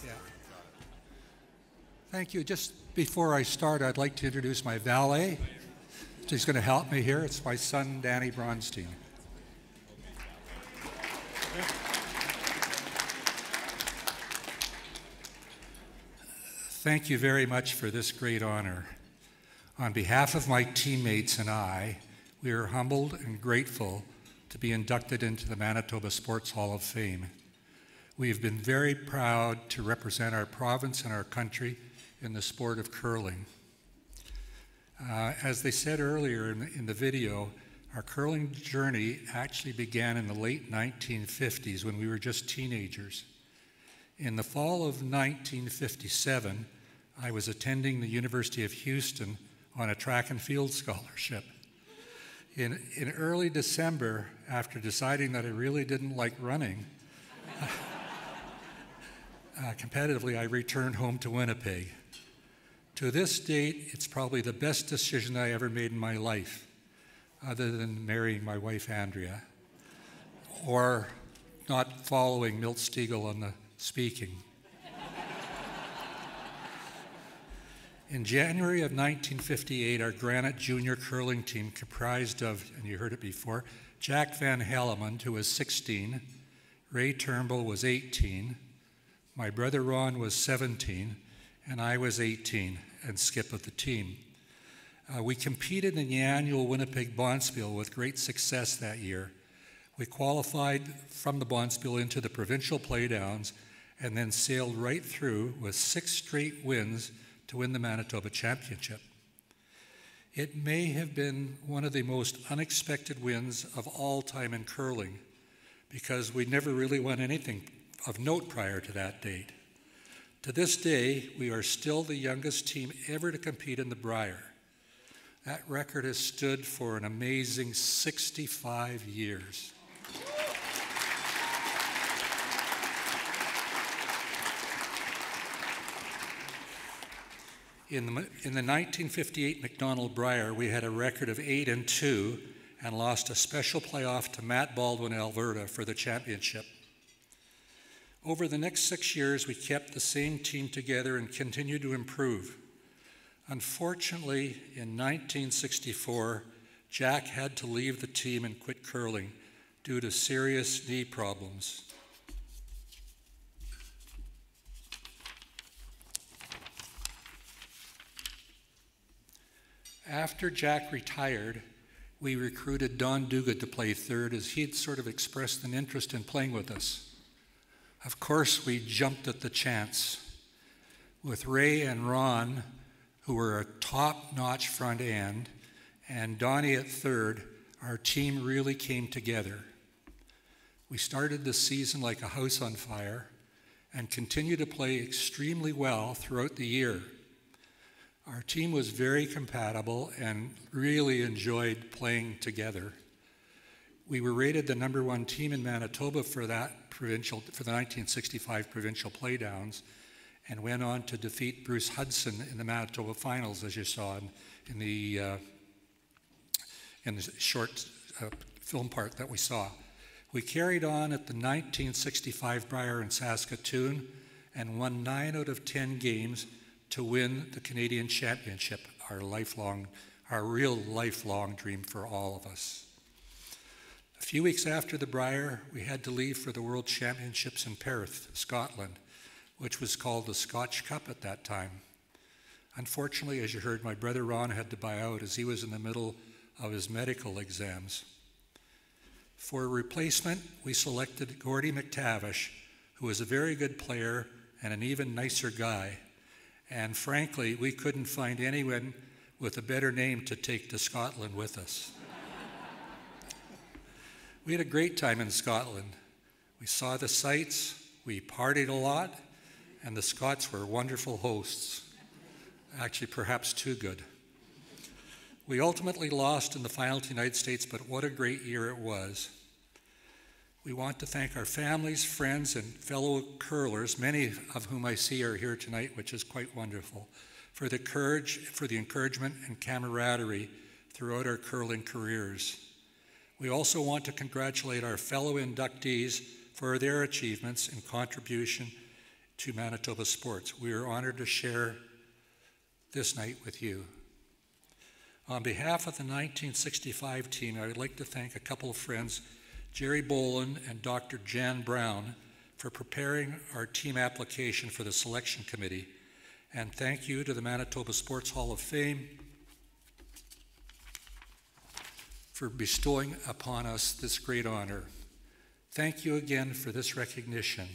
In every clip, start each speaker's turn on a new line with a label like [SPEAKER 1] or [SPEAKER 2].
[SPEAKER 1] Yeah. Thank you. Just before I start, I'd like to introduce my valet. He's going to help me here. It's my son, Danny Braunstein. Thank you very much for this great honor. On behalf of my teammates and I, we are humbled and grateful to be inducted into the Manitoba Sports Hall of Fame. We have been very proud to represent our province and our country in the sport of curling. As they said earlier in the video, our curling journey actually began in the late 1950s when we were just teenagers. In the fall of 1957, I was attending the University of Houston on a track and field scholarship. In early December, after deciding that I really didn't like running, competitively, I returned home to Winnipeg. To this date, it's probably the best decision I ever made in my life, other than marrying my wife, Andrea, or not following Milt Stegall on the speaking. In January of 1958, our Granite Junior Curling team comprised of, and you heard it before, Jack Van Hellemond, who was 16, Ray Turnbull was 18, my brother Ron was 17, and I was 18 and skip of the team. We competed in the annual Winnipeg Bonspiel with great success that year. We qualified from the Bonspiel into the provincial playdowns and then sailed right through with 6 straight wins to win the Manitoba Championship. It may have been one of the most unexpected wins of all time in curling because we never really won anything of note prior to that date. To this day, we are still the youngest team ever to compete in the Brier. That record has stood for an amazing 65 years. In the 1958 McDonald Brier, we had a record of 8-2 and lost a special playoff to Matt Baldwin, Alberta for the championship. Over the next 6 years, we kept the same team together and continued to improve. Unfortunately, in 1964, Jack had to leave the team and quit curling due to serious knee problems. After Jack retired, we recruited Don Duguid to play third as he'd sort of expressed an interest in playing with us. Of course, we jumped at the chance. With Ray and Ron, who were a top-notch front end, and Donnie at third, our team really came together. We started the season like a house on fire and continued to play extremely well throughout the year. Our team was very compatible and really enjoyed playing together. We were rated the #1 team in Manitoba for the 1965 provincial playdowns, and went on to defeat Bruce Hudson in the Manitoba finals, as you saw in the short film part that we saw. We carried on at the 1965 Brier in Saskatoon and won 9 out of 10 games to win the Canadian Championship, our real lifelong dream for all of us. A few weeks after the Brier, we had to leave for the World Championships in Perth, Scotland, which was called the Scotch Cup at that time. Unfortunately, as you heard, my brother Ron had to buy out as he was in the middle of his medical exams. For a replacement, we selected Gordie McTavish, who was a very good player and an even nicer guy. And frankly, we couldn't find anyone with a better name to take to Scotland with us. We had a great time in Scotland. We saw the sights, we partied a lot, and the Scots were wonderful hosts. Actually, perhaps too good. We ultimately lost in the final to the United States, but what a great year it was. We want to thank our families, friends, and fellow curlers, many of whom I see are here tonight, which is quite wonderful, for the encouragement and camaraderie throughout our curling careers. We also want to congratulate our fellow inductees for their achievements and contribution to Manitoba sports. We are honored to share this night with you. On behalf of the 1965 team, I would like to thank a couple of friends, Jerry Boland and Dr. Jan Brown, for preparing our team application for the selection committee. And thank you to the Manitoba Sports Hall of Fame for bestowing upon us this great honor. Thank you again for this recognition.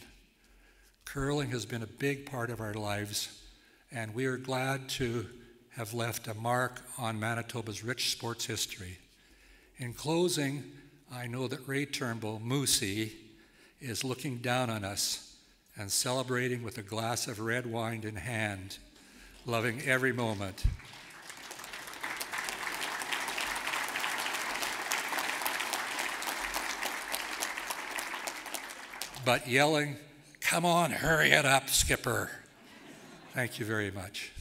[SPEAKER 1] Curling has been a big part of our lives, and we are glad to have left a mark on Manitoba's rich sports history. In closing, I know that Ray Turnbull, Moosey, is looking down on us and celebrating with a glass of red wine in hand, loving every moment. But yelling, "Come on, hurry it up, Skipper." Thank you very much.